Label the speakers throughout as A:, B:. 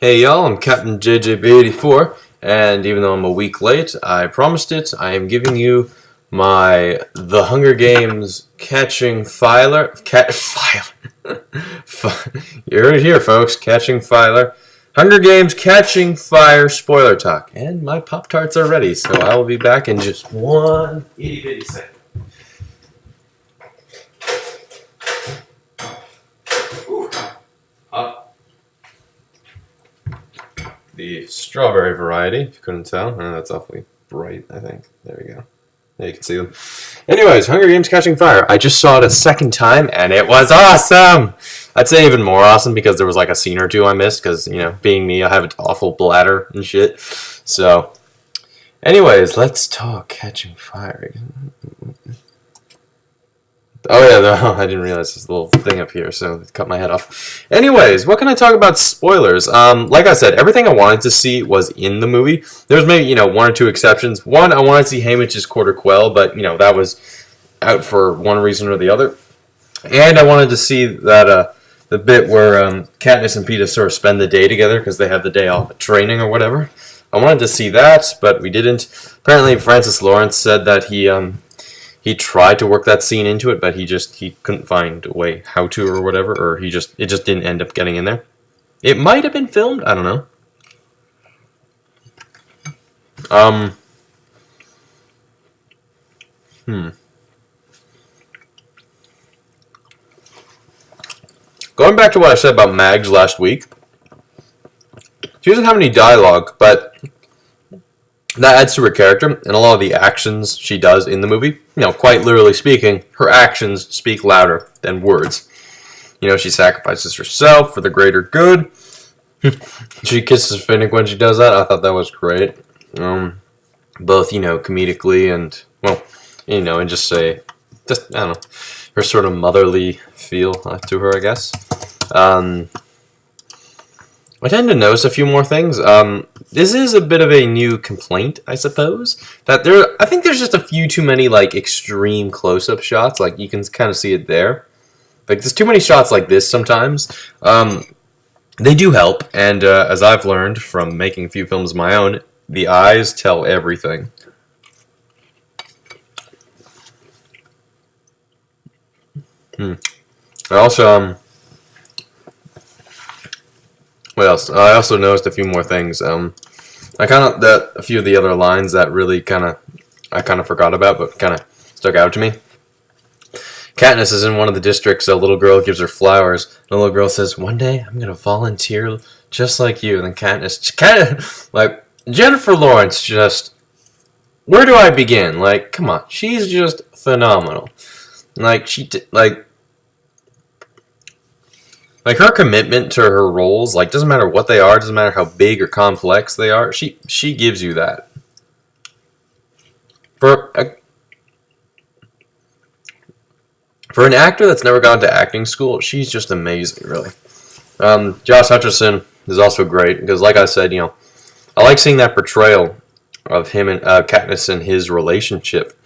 A: Hey y'all, I'm Captain JJB84, and even though I'm a week late, I promised it, I am giving you my The Hunger Games Catching Filer, you heard it here folks, Catching Filer, Hunger Games Catching Fire spoiler talk, and my Pop-Tarts are ready, so I will be back in just one itty bitty second. The strawberry variety, if you couldn't tell. That's awfully bright, I think. There we go. There you can see them. Anyways, Hunger Games Catching Fire. I just saw it a second time, and it was awesome! I'd say even more awesome because there was like a scene or two I missed, because, you know, being me, I have an awful bladder and shit. So, anyways, let's talk Catching Fire. Oh yeah, no, I didn't realize this little thing up here, so it cut my head off. Anyways, what can I talk about spoilers? Like I said, everything I wanted to see was in the movie. There was maybe, one or two exceptions. One, I wanted to see Haymitch's quarter quell, but, that was out for one reason or the other. And I wanted to see that, the bit where, Katniss and Peeta sort of spend the day together because they have the day off at training or whatever. I wanted to see that, but we didn't. Apparently, Francis Lawrence said that he tried to work that scene into it, but he couldn't find a way how to or whatever, or it just didn't end up getting in there. It might have been filmed, I don't know. Going back to what I said about Mags last week, she doesn't have any dialogue, but that adds to her character, and a lot of the actions she does in the movie, quite literally speaking, her actions speak louder than words. She sacrifices herself for the greater good. She kisses Finnick when she does that. I thought that was great. Both, comedically and, and just I don't know, her sort of motherly feel to her, I guess. I tend to notice a few more things. This is a bit of a new complaint, I suppose. I think there's just a few too many, extreme close-up shots. You can kind of see it there. There's too many shots like this sometimes. They do help, and as I've learned from making a few films of my own, the eyes tell everything. I also, what else? I also noticed a few more things. A few of the other lines that really I forgot about, but kind of stuck out to me. Katniss is in one of the districts. A little girl gives her flowers. The little girl says, "One day I'm gonna volunteer just like you." And then Katniss, Jennifer Lawrence, where do I begin? Come on, she's just phenomenal. Her commitment to her roles, doesn't matter what they are, doesn't matter how big or complex they are, she gives you that. For an actor that's never gone to acting school, she's just amazing, really. Josh Hutcherson is also great, because like I said, I like seeing that portrayal of him and Katniss and his relationship,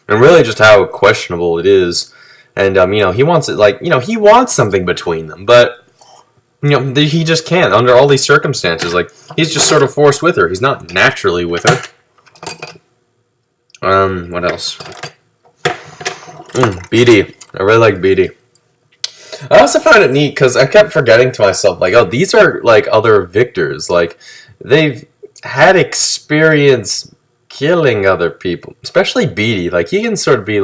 A: and really just how questionable it is. And, he wants it, he wants something between them, but, he just can't under all these circumstances. He's just sort of forced with her. He's not naturally with her. What else? Beatty. I really like Beatty. I also found it neat, because I kept forgetting to myself, oh, these are, other victors. They've had experience killing other people. Especially Beatty. He can sort of be,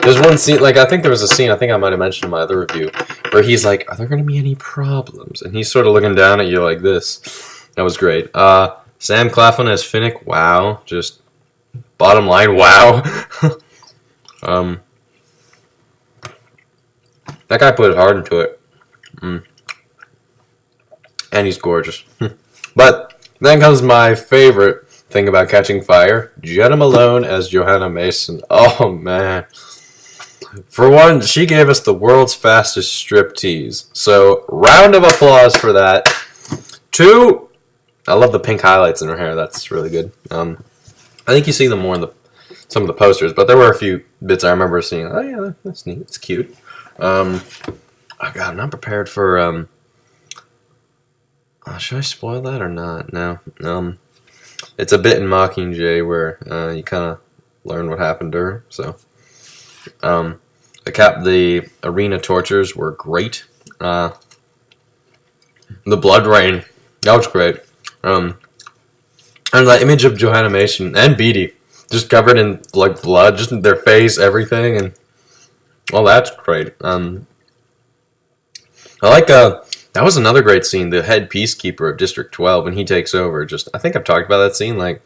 A: there's one scene, I think there was a scene, I think I might have mentioned in my other review, where he's are there going to be any problems? And he's sort of looking down at you like this. That was great. Sam Claflin as Finnick, wow. Just, bottom line, wow. That guy put hard into it. And he's gorgeous. But, then comes my favorite thing about Catching Fire, Jenna Malone as Johanna Mason. Oh, man. For one, she gave us the world's fastest striptease. So, round of applause for that. Two, I love the pink highlights in her hair. That's really good. I think you see them more in some of the posters, but there were a few bits I remember seeing. Oh, yeah, that's neat. It's cute. Oh, God, I'm not prepared for Should I spoil that or not? No. It's a bit in Mockingjay where you kind of learn what happened to her. So, the arena tortures were great. The blood rain, that was great. And the image of Johanna Mason and Beatty just covered in like blood, just in their face, everything, and well, that's great. I like that was another great scene. The head peacekeeper of District 12 when he takes over. Just I think I've talked about that scene. Like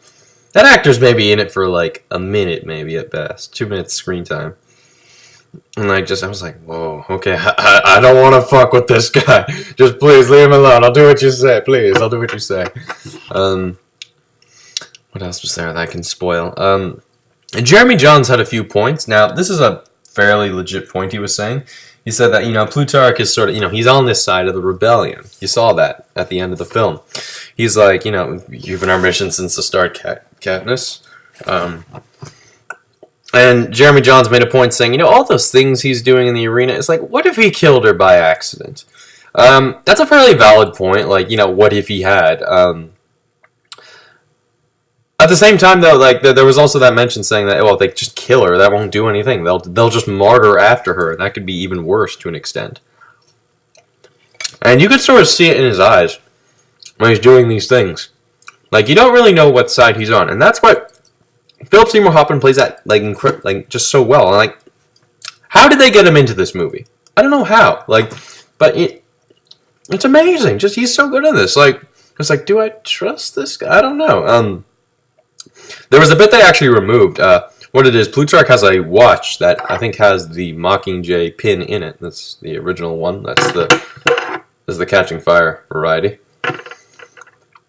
A: that actor's maybe in it for like a minute, maybe at best, 2 minutes screen time. And I was like, whoa, okay, I don't want to fuck with this guy. Just please leave him alone. I'll do what you say, please. I'll do what you say. What else was there that I can spoil? And Jeremy Jahns had a few points. Now, this is a fairly legit point he was saying. He said that, Plutarch is sort of, he's on this side of the rebellion. You saw that at the end of the film. He's like, you've been our mission since the start, Katniss. And Jeremy Jahns made a point saying, all those things he's doing in the arena, it's like, what if he killed her by accident? That's a fairly valid point. Like, what if he had? At the same time, though, like there was also that mention saying that, well, if they just kill her, that won't do anything. They'll just martyr after her, and that could be even worse to an extent. And you could sort of see it in his eyes when he's doing these things. Like you don't really know what side he's on, and that's why Philip Seymour Hoffman plays that like just so well. And like, how did they get him into this movie? I don't know how. Like, but it's amazing. Just he's so good at this. Like, it's like, do I trust this guy? I don't know. There was a bit they actually removed. What it is, Plutarch has a watch that I think has the Mockingjay pin in it. That's the original one. This is the Catching Fire variety.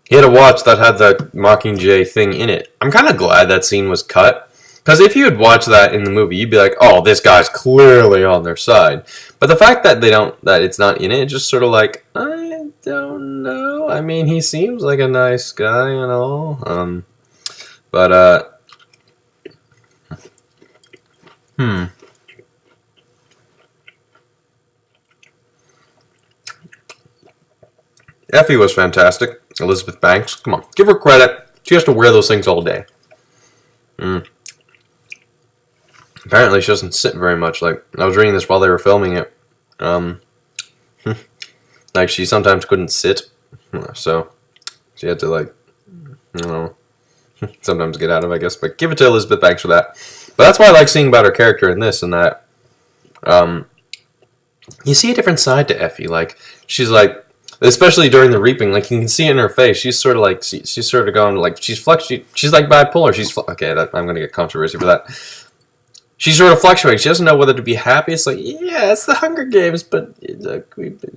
A: He had a watch that had the Mockingjay thing in it. I'm kind of glad that scene was cut. Because if you had watched that in the movie, you'd be like, oh, this guy's clearly on their side. But the fact that that it's not in it, it's just sort of like, I don't know. I mean, he seems like a nice guy and all. But, Effie was fantastic. Elizabeth Banks, come on, give her credit. She has to wear those things all day. Apparently she doesn't sit very much. Like, I was reading this while they were filming it. Like, she sometimes couldn't sit. So, she had to, like, sometimes get out of, I guess. But give it to Elizabeth Banks for that. But that's why I like seeing about her character in this, and that you see a different side to Effie. Like, she's like, especially during the reaping, like you can see it in her face. She's sort of like, she's sort of going like, she's like bipolar. Okay, I'm gonna get controversy for that. She's sort of fluctuating. She doesn't know whether to be happy. It's like, yeah, it's the Hunger Games, but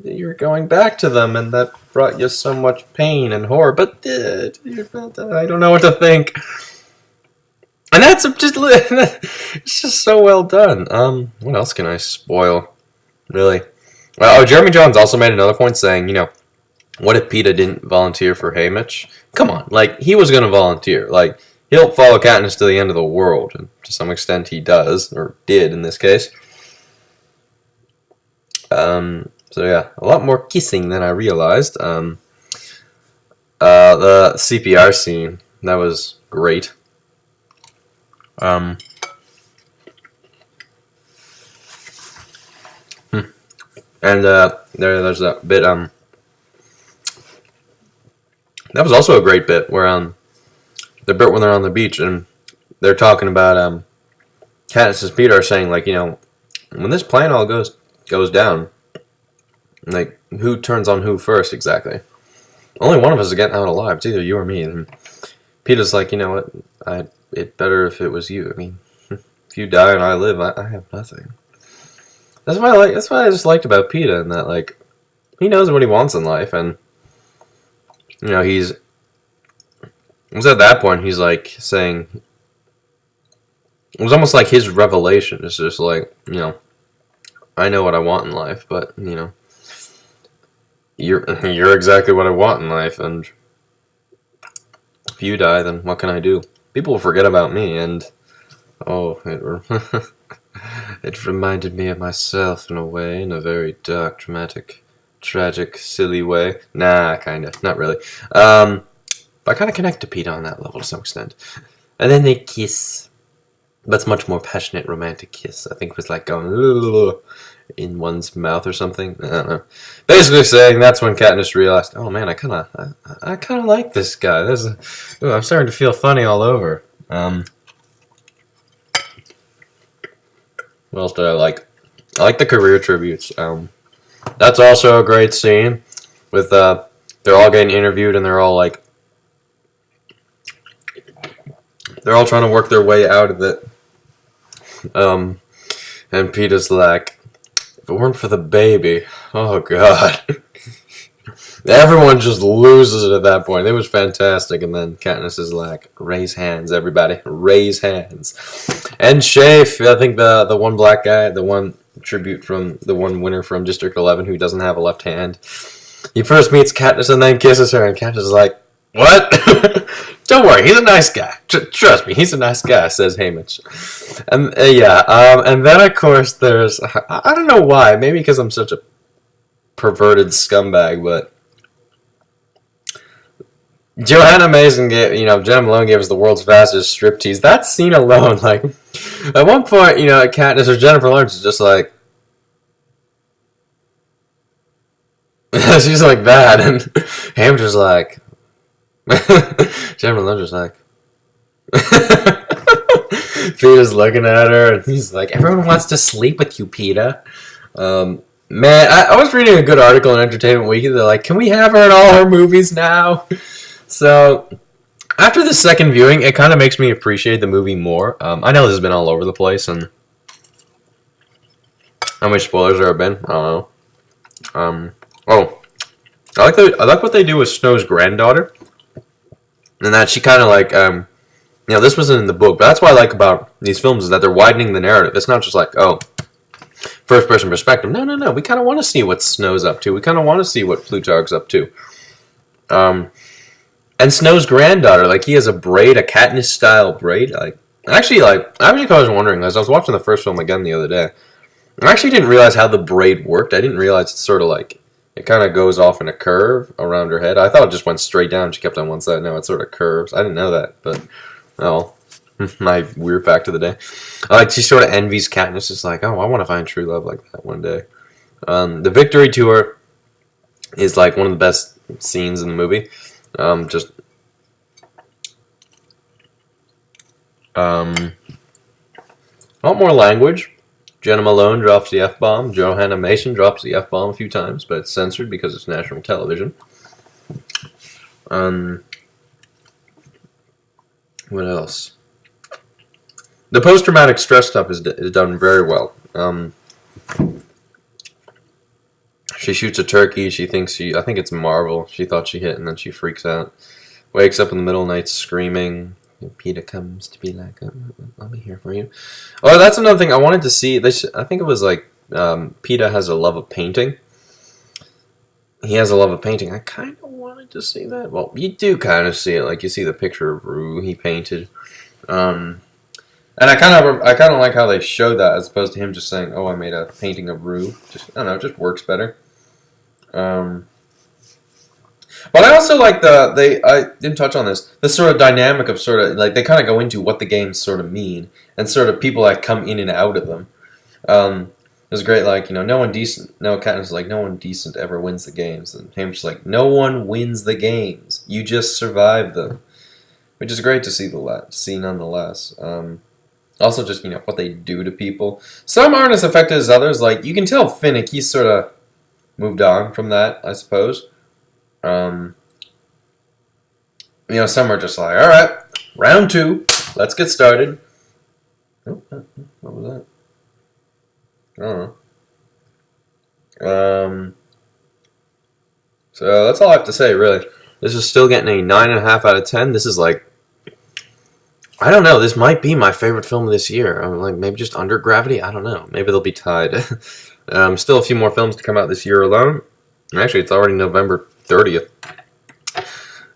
A: you're going back to them, and that brought you so much pain and horror. But I don't know what to think. And that's just it's just so well done. What else can I spoil? Really? Jeremy Jahns also made another point saying, what if Peeta didn't volunteer for Haymitch? Come on, like he was gonna volunteer. Like he'll follow Katniss to the end of the world, and to some extent he does, or did in this case. So yeah, a lot more kissing than I realized. The CPR scene, that was great. And there's that bit. That was also a great bit where the bit when they're on the beach and they're talking about Katniss and Peeta are saying like, when this plan all goes down, like who turns on who first exactly? Only one of us is getting out alive. It's either you or me. And Peeta's like, you know what? It'd better if it was you. I mean, if you die and I live, I have nothing. That's what I just liked about Peeta, and that like he knows what he wants in life, and it was at that point he's like saying it was almost like his revelation. It's just like, I know what I want in life, but you're exactly what I want in life, and if you die, then what can I do? People will forget about me, and it reminded me of myself in a way, in a very dark, dramatic, tragic, silly way. Nah, kinda. Not really. But I kind of connect to Peter on that level to some extent. And then they kiss. But it's much more passionate, romantic kiss. I think it was like going in one's mouth or something. I don't know. Basically saying that's when Katniss realized, oh man, I kind of like this guy. I'm starting to feel funny all over. What else did I like? I like the career tributes. That's also a great scene with they're all getting interviewed and they're all like, they're all trying to work their way out of it. And Peter's like, if it weren't for the baby, oh god. Everyone just loses it at that point. It was fantastic. And then Katniss is like, raise hands, everybody. Raise hands. And Shafe, I think the one black guy, the one tribute from the one winner from District 11 who doesn't have a left hand. He first meets Katniss and then kisses her, and Katniss is like, what? Don't worry, he's a nice guy. Trust me, he's a nice guy, says Haymitch. And and then of course there's, I don't know why, maybe because I'm such a perverted scumbag, but Johanna Mason Jenna Malone gave us the world's fastest striptease. That scene alone, like, at one point, Katniss or Jennifer Lawrence is just like, she's like that, and Haymitch's like, Jennifer Lawrence is like, Peter's looking at her, and he's like, everyone wants to sleep with you, Peter. Man, I was reading a good article in Entertainment Weekly. They're like, can we have her in all her movies now? So, after the second viewing, it kind of makes me appreciate the movie more. I know this has been all over the place, and how many spoilers there have been? I don't know. I like what they do with Snow's granddaughter, and that she kind of like, this wasn't in the book, but that's what I like about these films is that they're widening the narrative. It's not just like, first person perspective. No. We kind of want to see what Snow's up to. We kind of want to see what Plutarch's up to. And Snow's granddaughter, like, he has a braid, a Katniss style braid. I was wondering, as I was watching the first film again the other day, I actually didn't realize how the braid worked. I didn't realize it's sort of like, it kind of goes off in a curve around her head. I thought it just went straight down. She kept on one side. No, it sort of curves. I didn't know that, but, my weird fact of the day. She sort of envies Katniss. It's like, I want to find true love like that one day. The victory tour is like one of the best scenes in the movie. A lot more language. Jenna Malone drops the F-bomb. Johanna Mason drops the F-bomb a few times, but it's censored because it's national television. What else? The post-traumatic stress stuff is done very well. She shoots a turkey. She thinks I think it's Marvel. She thought she hit, and then she freaks out. Wakes up in the middle of the night screaming. Peter comes to be like, I'll be here for you. Oh, that's another thing I wanted to see. I think it was like Peter has a love of painting. He has a love of painting. I kind of wanted to see that. Well, you do kind of see it. Like, you see the picture of Rue he painted. And I kind of like how they showed that as opposed to him just saying, "Oh, I made a painting of Rue." Just, I don't know, it just works better. But I also like I didn't touch on this sort of dynamic of sort of like they kind of go into what the games sort of mean and sort of people that come in and out of them. It was great, like, no one decent. No, Katniss like, no one decent ever wins the games, and Haymitch's like, no one wins the games. You just survive them, which is great to see nonetheless. Also, just what they do to people. Some aren't as affected as others. Like, you can tell Finnick, he's sort of moved on from that, I suppose. Some are just like, all right, round 2, let's get started. Oh, what was that? I don't know. So that's all I have to say, really. This is still getting a 9.5 out of 10. This is like, I don't know. This might be my favorite film of this year. Like, maybe just Under Gravity. I don't know. Maybe they'll be tied. Still a few more films to come out this year alone. Actually, it's already November 30th.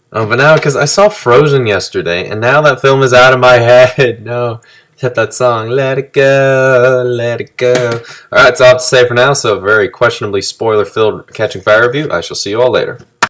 A: But now, because I saw Frozen yesterday, and now that film is out of my head. No. Hit that song, let it go, let it go. Alright, that's all I have to say for now, so a very questionably spoiler-filled Catching Fire review. I shall see you all later.